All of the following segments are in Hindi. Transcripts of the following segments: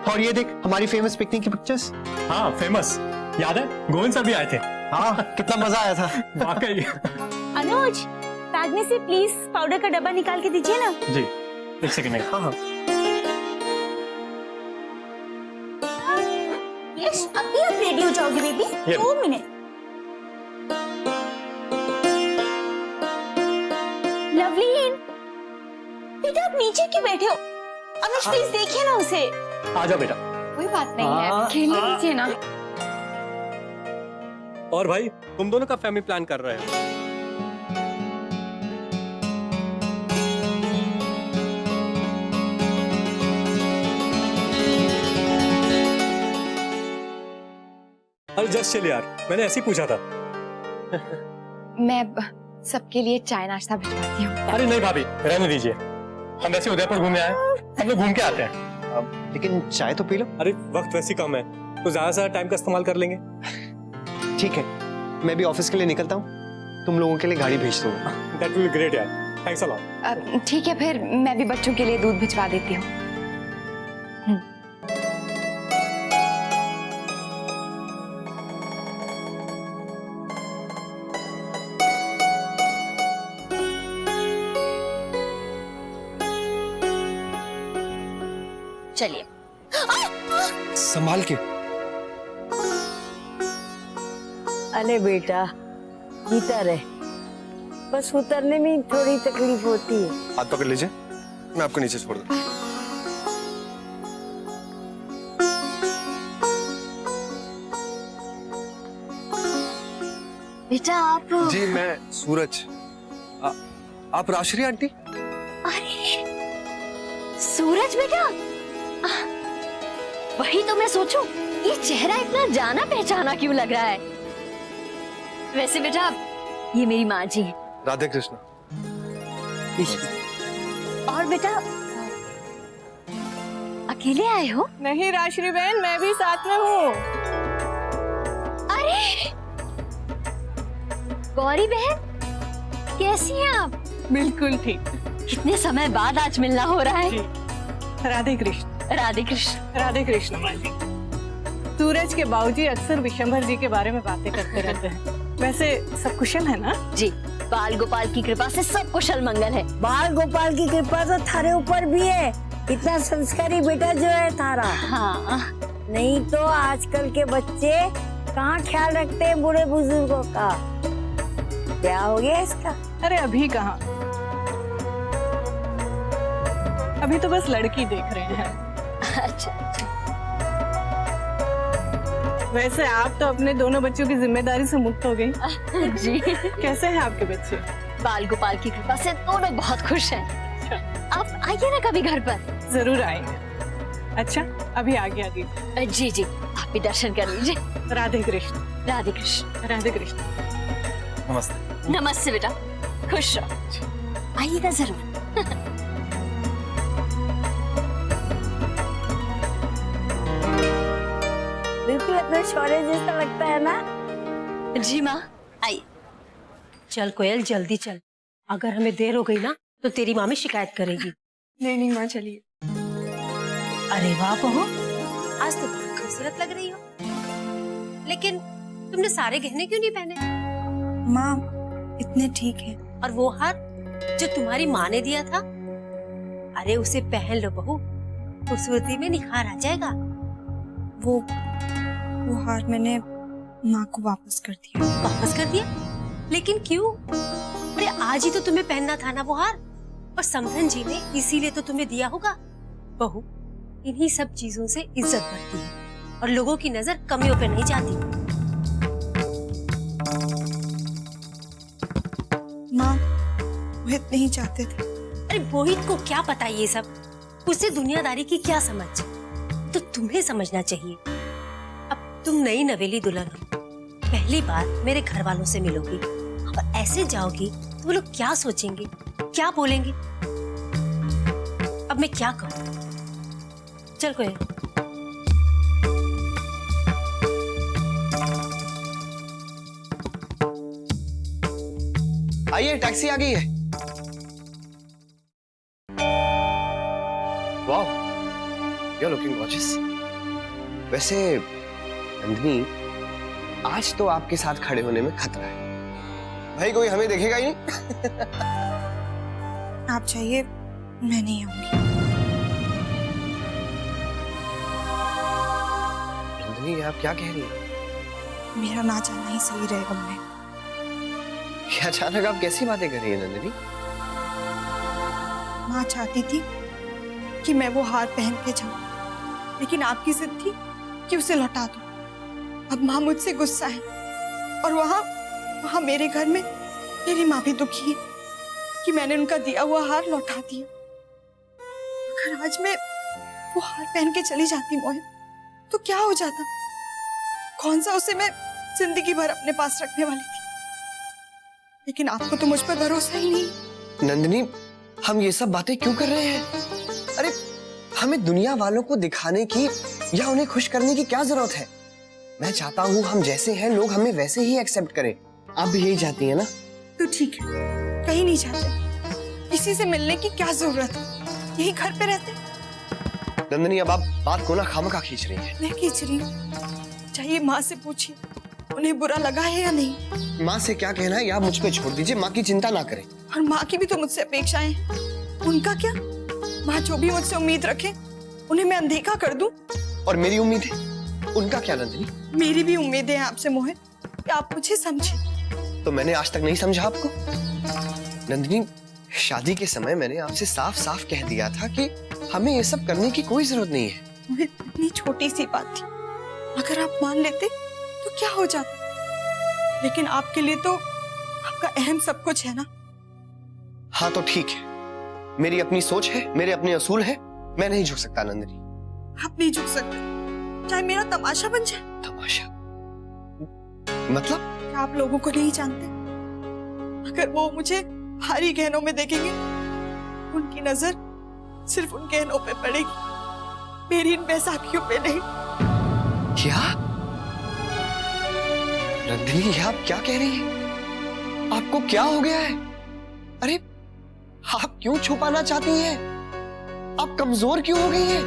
और ये देख हमारी फेमस पिकनिक की पिक्चर्स। हाँ फेमस, याद है गोविंद सर भी आए थे। हाँ कितना मजा आया था। वाकई। अनुज, बैग में से प्लीज पाउडर का डब्बा निकाल के दीजिए ना। जी एक सेकंड। हाँ हाँ यश, अभी आप रेडी हो जाओगे बेबी? 2 मिनट। लवलीन, बेटा आप नीचे क्यों बैठे हो? अनुज प्लीज देखिए ना उसे। आ जाओ बेटा। कोई बात नहीं है, खेलने दीजिए ना। और भाई तुम दोनों का फैमिली प्लान कर रहे हो? अरे जस्ट चल यार, मैंने ऐसे ही पूछा था। मैं सबके लिए चाय नाश्ता भिजवाती हूँ। अरे नहीं भाभी, रहने दीजिए, हम वैसे उदयपुर घूमने आए, हम लोग घूम के आते हैं। लेकिन चाय तो पी लो। अरे वक्त वैसे कम है, तो ज्यादा से ज्यादा टाइम का इस्तेमाल कर लेंगे। ठीक है, मैं भी ऑफिस के लिए निकलता हूँ, तुम लोगों के लिए गाड़ी भेज दूंगा। दैट विल बी ग्रेट यार, थैंक्स अ लॉट। ठीक है, फिर मैं भी बच्चों के लिए दूध भिजवा देती हूँ। चलिए। संभाल के। अरे बेटा जीता रहे, बस उतरने में थोड़ी तकलीफ होती है। हाथ पकड़ लीजिए, मैं आपको नीचे छोड़ दूं। बेटा आप। जी मैं सूरज। आप राश्री आंटी? अरे सूरज बेटा, वही तो मैं सोचूं, ये चेहरा इतना जाना पहचाना क्यों लग रहा है? वैसे बेटा ये मेरी माँ जी है। राधे कृष्ण। और बेटा अकेले आए हो? नहीं राश्री बहन, मैं भी साथ में हूँ। अरे गौरी बहन, कैसी हैं आप? बिल्कुल ठीक। कितने समय बाद आज मिलना हो रहा है। राधे कृष्ण। राधे कृष्ण। राधे कृष्ण माँ जी। सूरज के बाबूजी अक्सर विशंभर जी के बारे में बातें करते रहते हैं। वैसे सब कुशल है ना? जी, बाल गोपाल की कृपा से सब कुशल मंगल है। बाल गोपाल की कृपा तो थारे ऊपर भी है, इतना संस्कारी बेटा जो है थारा। हाँ नहीं तो आजकल के बच्चे कहाँ ख्याल रखते हैं बूढ़े बुजुर्गों का। क्या हो गया इसका? अरे अभी कहाँ, अभी तो बस लड़की देख रहे हैं। अच्छा। वैसे आप तो अपने दोनों बच्चों की जिम्मेदारी से मुक्त हो गई। जी, कैसे हैं आपके बच्चे? बाल गोपाल की कृपा से दोनों बहुत खुश हैं। आप आइए ना कभी घर पर। जरूर आएंगे। अच्छा अभी आगे आ दीजिए। जी जी, आप भी दर्शन कर लीजिए। राधे कृष्ण। राधे कृष्ण। राधे कृष्ण। नमस्ते। नमस्ते बेटा, खुश रहो, आइएगा जरूर। बिल्कुल अपने शौर्य जैसा लगता है ना? जी माँ, आइए। चल कोयल जल्दी चल, अगर हमें देर हो गई ना तो तेरी मामी शिकायत करेगी। नहीं माँ, चलिए। अरे वाह बहू, आज तो बहुत खूबसूरत लग रही हो, लेकिन तुमने सारे गहने क्यों नहीं पहने? माँ इतने ठीक है। और वो हार जो तुम्हारी माँ ने दिया था, अरे उसे पहन लो बहू, खूबसूरती में निखार आ जाएगा। वो हार मैंने माँ को वापस कर दिया। वापस कर दिया? लेकिन क्यों? अरे आज ही तो तुम्हें पहनना था ना वो हार, और समधन जी ने इसीलिए तो तुम्हें दिया होगा। बहू, इन्हीं सब चीजों से इज्जत बढ़ती है और लोगों की नजर कमियों पे नहीं जाती। माँ मोहित नहीं चाहते थे। अरे मोहित को क्या पता ये सब, उसे दुनियादारी की क्या समझ, तो तुम्हें समझना चाहिए। अब तुम नई नवेली दुल्हन हो, पहली बार मेरे घर वालों से मिलोगी और ऐसे जाओगी तो वो लोग क्या सोचेंगे, क्या बोलेंगे? अब मैं क्या करूं? चल कोई। आइए टैक्सी आ गई है। वाह, यू आर लुकिंग गॉर्जियस। वैसे नंदिनी, आज तो आपके साथ खड़े होने में खतरा है। भाई कोई हमें देखेगा ही नहीं। आप चाहिए, मैं नहीं आऊंगी। नंदिनी, आप क्या कह रही हैं? मेरा ना जाना ही सही रहेगा मैं। क्या अचानक आप कैसी बातें कर रही हैं नंदिनी? माँ चाहती थी कि मैं वो हार पहन के जाऊं, लेकिन आपकी जिद थी कि उसे लौटा दूं। अब माँ मुझसे गुस्सा है और वहां मेरे घर में मेरी माँ भी दुखी है कि मैंने उनका दिया हुआ हार लौटा दिया। अगर आज मैं वो हार पहन के चली जाती मोहित, तो क्या हो जाता? कौन सा उसे मैं जिंदगी भर अपने पास रखने वाली थी। लेकिन आपको तो मुझ पर भरोसा ही नहीं। नंदिनी, हम ये सब बातें क्यों कर रहे हैं? अरे हमें दुनिया वालों को दिखाने की या उन्हें खुश करने की क्या जरूरत है? मैं चाहता हूँ हम जैसे हैं लोग हमें वैसे ही एक्सेप्ट करें। आप भी यही चाहती हैं ना? तो ठीक है, कहीं नहीं जाते। किसी से मिलने की क्या जरूरत है? यही घर पे रहते। नंदिनी, अब आप बात को ना खामखा खींच रही हैं। मैं खींच रही हूँ। चाहिए माँ से पूछिए, उन्हें बुरा लगा है या नहीं। माँ से क्या कहना है या मुझ पे छोड़ दीजिए, माँ की चिंता ना करें। और माँ की भी तो मुझसे अपेक्षाएं हैं। उनका क्या? माँ जो भी मुझसे उम्मीद रखे उन्हें मैं अनदेखा कर दूं। और मेरी उम्मीद है, उनका क्या नंदिनी? मेरी भी उम्मीदें हैं आपसे मोहित, कि आप मुझे समझे। तो मैंने आज तक नहीं समझा आपको? नंदिनी, शादी के समय मैंने आपसे साफ साफ कह दिया था कि हमें ये सब करने की कोई जरूरत नहीं है। मोहित, इतनी छोटी सी बात थी, अगर आप मान लेते तो क्या हो जाता? लेकिन आपके लिए तो आपका अहम सब कुछ है ना। हाँ तो ठीक है, मेरी अपनी सोच है, मेरे अपने असूल हैं, मैं नहीं झुक सकता नंदिनी। आप नहीं झुक सकते, चाहे मेरा तमाशा बन जाए। तमाशा मतलब? क्या आप लोगों को नहीं जानते? अगर वो मुझे भारी गहनों में देखेंगे, उनकी नजर सिर्फ उन गहनों पे पड़ेगी, मेरी इन बैसाखियों पे नहीं। क्या नंदिनी, ये आप क्या कह रही हैं? आपको क्या हो गया है? अरे आप क्यों छुपाना चाहती हैं? आप कमजोर क्यों हो गई हैं?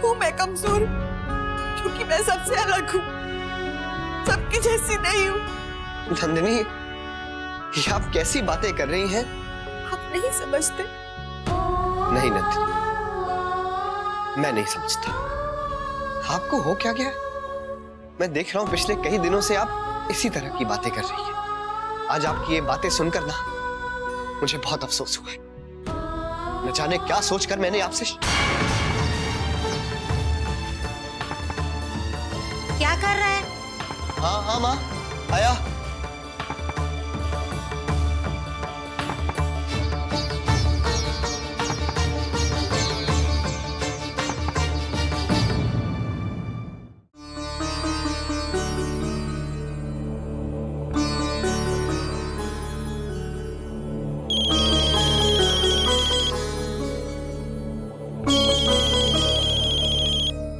हूँ मैं कमजोर क्योंकि मैं सबसे अलग हूँ, सबकी जैसी नहीं हूँ। नंदिनी, ये आप कैसी बातें कर रही हैं? आप नहीं समझते। नहीं नंदिनी, मैं नहीं समझता। आपको हो क्या गया? मैं देख रहा हूं पिछले कई दिनों से आप इसी तरह की बातें कर रही हैं। आज आपकी ये बातें सुनकर ना मुझे बहुत अफसोस हुआ है। न जाने क्या सोचकर मैंने आपसे क्या कर रहा है? हाँ हाँ माँ, आया।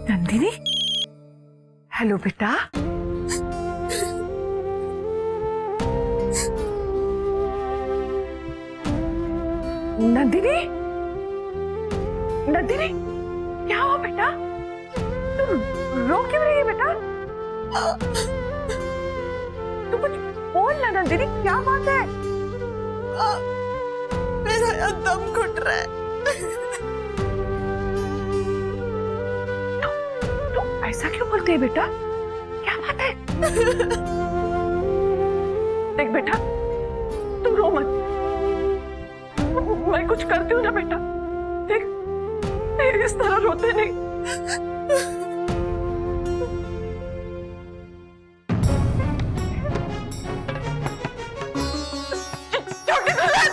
नंदिनी, हेलो बेटा। नंदिनी, नंदिनी, क्या हुआ बेटा? तुम रो क्यों रही है बेटा? तू कुछ बोल ना नंदिनी, क्या बात है? मेरा यार दम घुट रहा है। तो ऐसा क्यों बोलते है बेटा? क्या बात है? देख बेटा, तू रो मत, मैं कुछ करती हूँ ना बेटा। देख, इस तरह रोते नहीं। छोटी दुल्हन,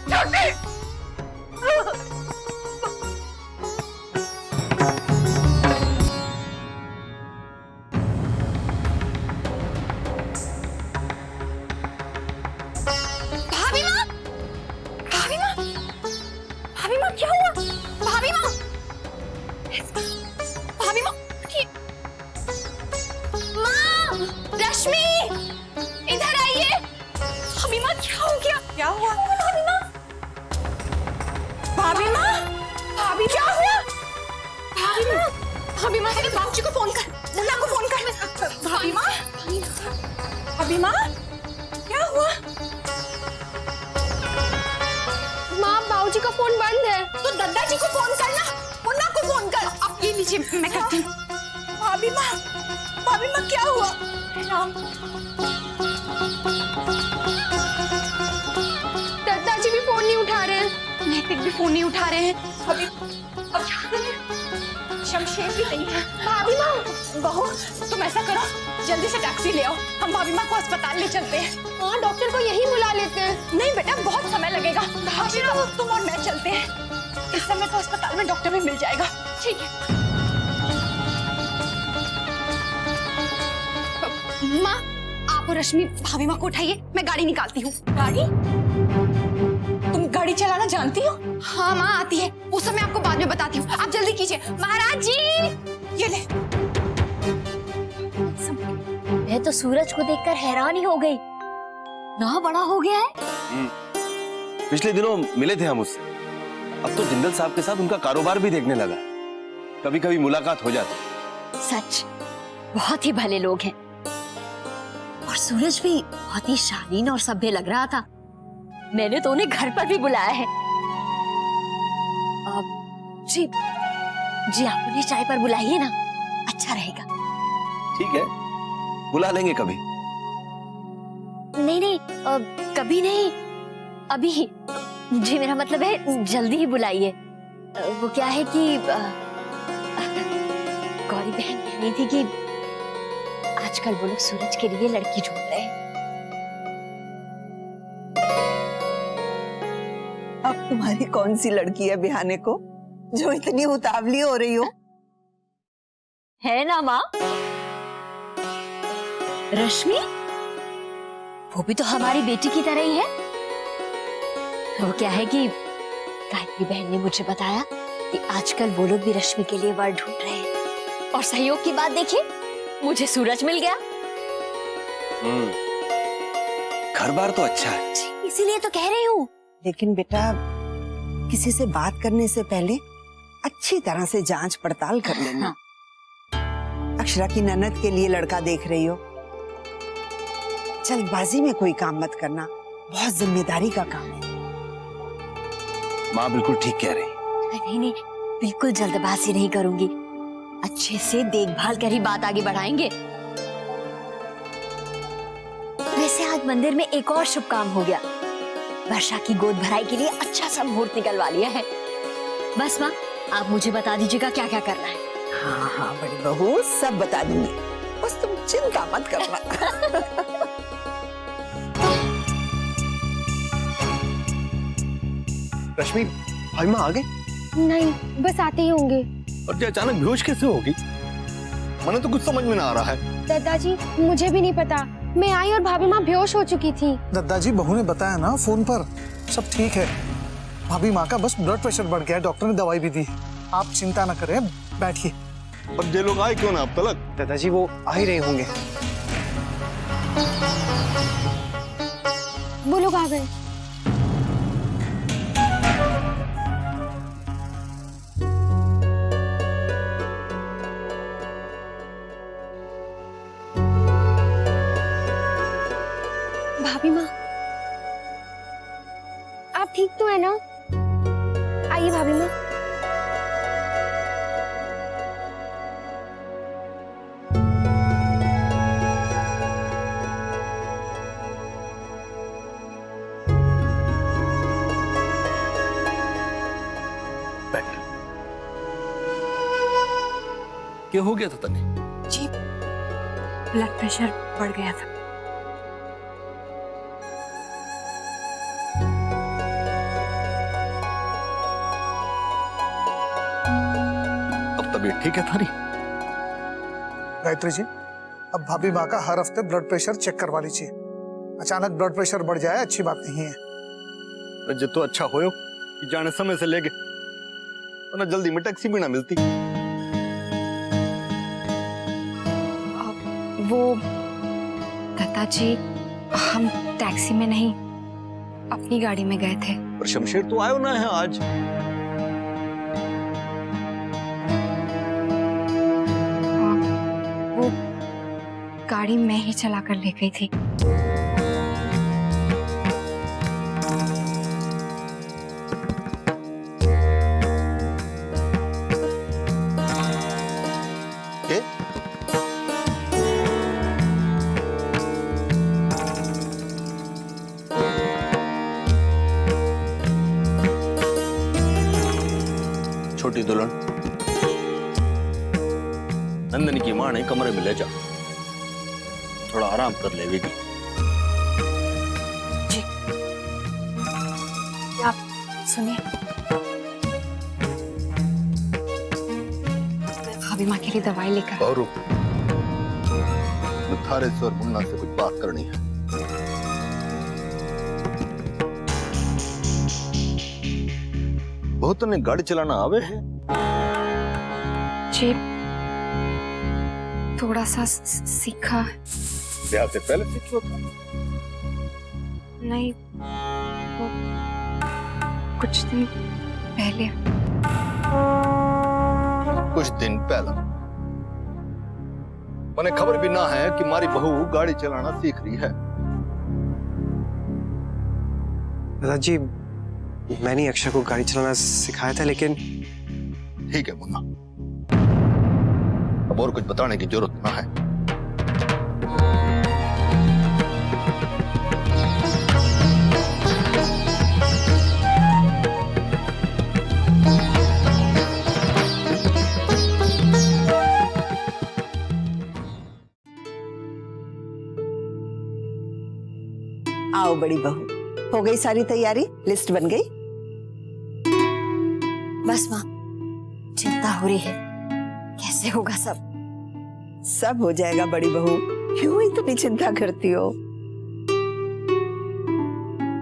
छोटी। भाभी माँ, भाभी माँ, भाभी माँ क्या हुआ? भाभी माँ, भाभी माँ, माँ, रश्मि, इधर आइए। भाभी माँ क्या हो गया? क्या हुआ? भाभी माँ, भाभी माँ, भाभी क्या हुआ? भाभी माँ, तेरे बाबूजी को फोन कर, मुन्ना को फोन कर। भाभी माँ, भाभी माँ, क्या हुआ? माँ, बाबूजी का फोन बंद है। तो दादाजी को फोन करना, मुन्ना को फोन कर। अब ये लीजिए, मैं करती हूँ। भाभी माँ, क्या हुआ? राम, दादाजी भी फोन नहीं उठा रहे हैं। नैतिक भी फोन नहीं उठा रहे हैं। अभी अब शमशेर भी नहीं है। भाभी माँ, बहू तुम ऐसा करो, जल्दी से टैक्सी ले आओ, हम भाभी माँ को अस्पताल ले चलते हैं। हाँ, डॉक्टर को यही बुला लेते हैं। नहीं बेटा, बहुत समय लगेगा। भाभी माँ, तुम और मैं चलते हैं, इस समय तो अस्पताल में डॉक्टर भी मिल जाएगा। ठीक है माँ, आप और रश्मि भाभी माँ को उठाइए, मैं गाड़ी निकालती हूँ। गाड़ी? तुम गाड़ी चलाना जानती हो? हाँ माँ, आती है, उस समय आपको बाद में बताती हूँ। आप जल्दी कीजिए। महाराज जी, ये ले। मैं तो सूरज को देखकर हैरान ही हो गई। ना बड़ा हो गया है। पिछले दिनों मिले थे हम उससे। अब तो जिंदल साहब के साथ उनका कारोबार भी देखने लगा। कभी कभी मुलाकात हो जाती। सच, बहुत ही भले लोग हैं। और सूरज भी बहुत ही शालीन और सभ्य लग रहा था। मैंने तो उन्हें घर पर भी बुलाया है। जी आप उन्हें चाय पर बुलाइए ना, अच्छा रहेगा। ठीक है, बुला लेंगे कभी। नहीं, कभी नहीं, अभी। जी मेरा मतलब है जल्दी ही बुलाइए। वो क्या है कि गौरी बहन कह रही थी कि आजकल वो लोग सूरज के लिए लड़की ढूंढ रहे हैं। अब तुम्हारी कौन सी लड़की है बिहाने को, जो इतनी उतावली हो रही हो? है ना माँ? रश्मि, वो भी तो हमारी बेटी की तरह ही है। वो क्या है कि गायत्री बहन ने मुझे बताया कि आजकल वो लोग भी रश्मि के लिए वर ढूंढ रहे हैं। और सहयोग की बात देखिए, मुझे सूरज मिल गया। घर बार तो अच्छा है, इसीलिए तो कह रही हूँ। लेकिन बेटा, किसी से बात करने से पहले अच्छी तरह से जांच पड़ताल कर लेना। अक्षरा की ननद के लिए लड़का देख रही हो, जल्दबाजी में कोई काम मत करना, बहुत जिम्मेदारी का काम है। माँ बिल्कुल ठीक कह रही। नहीं, बिल्कुल जल्दबाजी नहीं करूंगी। अच्छे से देखभाल कर ही बात आगे बढ़ाएंगे। वैसे आज मंदिर में एक और शुभ काम हो गया। वर्षा की गोद भराई के लिए अच्छा सा मुहूर्त निकलवा लिया है। बस माँ, आप मुझे बता दीजिएगा क्या क्या करना है। हाँ बड़ी बहू, सब बता दूंगी, बस तुम चिंता मत करना। रश्मि, भाई माँ आ गई? नहीं, बस आते ही होंगे। और अचानक बेहोश कैसे होगी? मैंने तो कुछ समझ में ना आ रहा है। दादाजी, मुझे भी नहीं पता। मैं आई और भाभी माँ बेहोश हो चुकी थी। दादाजी, बहू ने बताया ना फोन पर, सब ठीक है। भाभी माँ का बस ब्लड प्रेशर बढ़ गया है, डॉक्टर ने दवाई भी दी। आप चिंता ना करें, बैठिए। अब ये लोग आए क्यों ना अब तक? दादाजी वो आ ही रहे होंगे। वो लोग आ गए। भाभी माँ, आप ठीक तो है ना? आइए भाभी माँ। क्या हो गया था तने? जी, ब्लड प्रेशर बढ़ गया था। अब तबीयत ठीक है थारी? गायत्री जी, अब भाभी माँ का हर हफ्ते ब्लड प्रेशर चेक करवा लीजिए। अचानक ब्लड प्रेशर बढ़ जाए अच्छी बात नहीं है। जे तो अच्छा होयो कि जाने समय से लेके, वरना जल्दी में टैक्सी भी ना मिलती। वो दादाजी, हम टैक्सी में नहीं, अपनी गाड़ी में गए थे। पर शमशेर तो आयो ना है आज। गाड़ी मैं ही चला कर ले गई थी। छोटी दुल्हन, नंदनी की मां ने कमरे में ले जा, थोड़ा आराम कर ले बेटी। जी आप सुनिए, मैं भाभी माँ के लिए दवाई लेकर और थारे से और मुन्ना से कुछ बात करनी है। बहुत ने गाड़ी चलाना आवे है? जी थोड़ा सा सीखा। ब्याह से पहले सीखा था? नहीं, वो कुछ दिन पहले। कुछ दिन पहला? मैंने खबर भी ना है कि हमारी बहू गाड़ी चलाना सीख रही है। दादाजी, मैंने अक्षर को गाड़ी चलाना सिखाया था, लेकिन ठीक है मुन्ना, अब और कुछ बताने की जरूरत ना है। आओ बड़ी बहू, हो गई सारी तैयारी? लिस्ट बन गई? बस माँ, चिंता हो रही है, कैसे होगा सब? सब हो जाएगा बड़ी बहू, क्यों इतनी चिंता करती हो?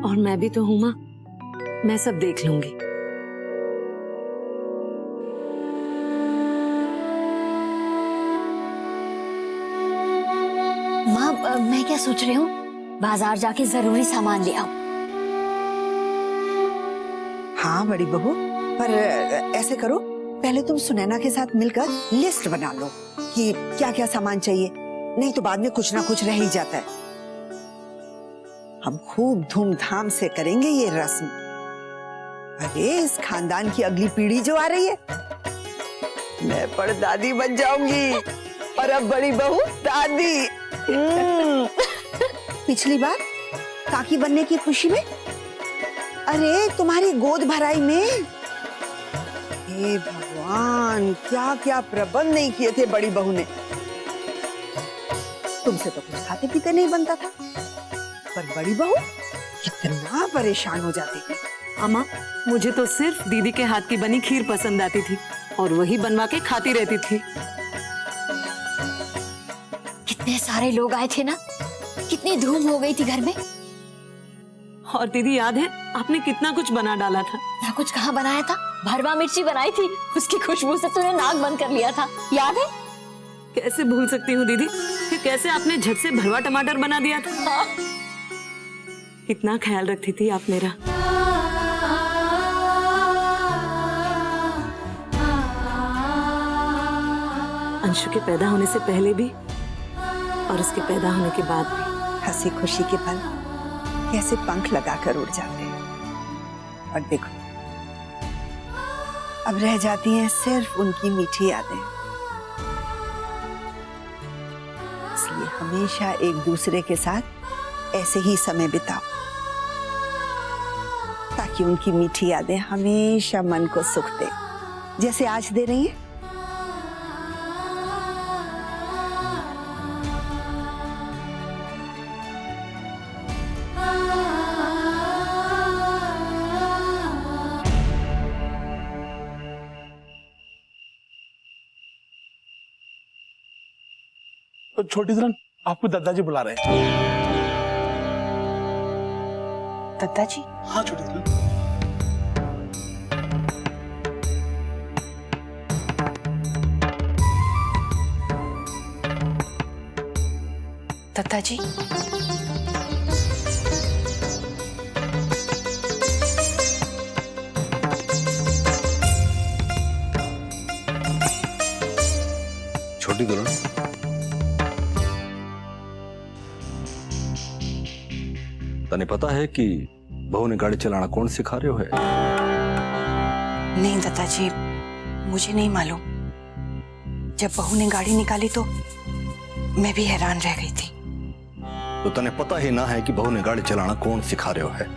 और मैं भी तो हूं माँ, मैं सब देख लूंगी। माँ, मैं क्या सोच रही हूँ, बाजार जाके जरूरी सामान ले आओ। हाँ बड़ी बहू, पर ऐसे करो, पहले तुम सुनैना के साथ मिलकर लिस्ट बना लो कि क्या क्या सामान चाहिए, नहीं तो बाद में कुछ ना कुछ रह ही जाता है। हम खूब धूमधाम से करेंगे ये रस्म। अरे इस खानदान की अगली पीढ़ी जो आ रही है, मैं परदादी बन जाऊंगी और अब बड़ी बहू दादी। पिछली बार काकी बनने की खुशी में, अरे तुम्हारी गोद भराई में, हे भगवान क्या क्या प्रबंध नहीं किए थे बड़ी बहू ने। तुमसे तो कुछ खाते पीते नहीं बनता था, पर बड़ी बहू कितना परेशान हो जाती थी। अम्मा, मुझे तो सिर्फ दीदी के हाथ की बनी खीर पसंद आती थी और वही बनवा के खाती रहती थी। कितने सारे लोग आए थे ना, कितनी धूम हो गई थी घर में। और दीदी याद है आपने कितना कुछ बना डाला था? ना कुछ कहाँ बनाया था, भरवा मिर्ची बनाई थी, उसकी खुशबू से तूने नाक बंद कर लिया था, याद है? कैसे भूल सकती हूँ दीदी, कि कैसे आपने झट से भरवा टमाटर बना दिया था। कितना ख्याल रखती थी आप मेरा। अंशु के पैदा होने से पहले भी और उसके पैदा होने के बाद भी। हंसी खुशी के पल कैसे पंख लगाकर उड़ जाते हैं। और देखो, अब रह जाती हैं सिर्फ उनकी मीठी यादें। इसलिए हमेशा एक दूसरे के साथ ऐसे ही समय बिताओ, ताकि उनकी मीठी यादें हमेशा मन को सुख दे, जैसे आज दे रही हैं। तो छोटी दुल्हन, आपको दादाजी बुला रहे हैं। दादाजी? हाँ छोटी दुल्हन। दादाजी, छोटी दुल्हन, तने पता है कि बहू ने गाड़ी चलाना कौन सिखा रहे हो है? नहीं दादाजी, मुझे नहीं मालूम। जब बहू ने गाड़ी निकाली तो मैं भी हैरान रह गई थी। तो तने पता ही ना है कि बहू ने गाड़ी चलाना कौन सिखा रहे हो है,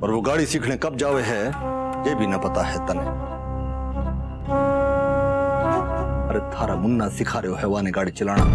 और वो गाड़ी सीखने कब जावे है ये भी ना पता है तने। अरे थारा मुन्ना सिखा रहे हो है वाने गाड़ी चलाना।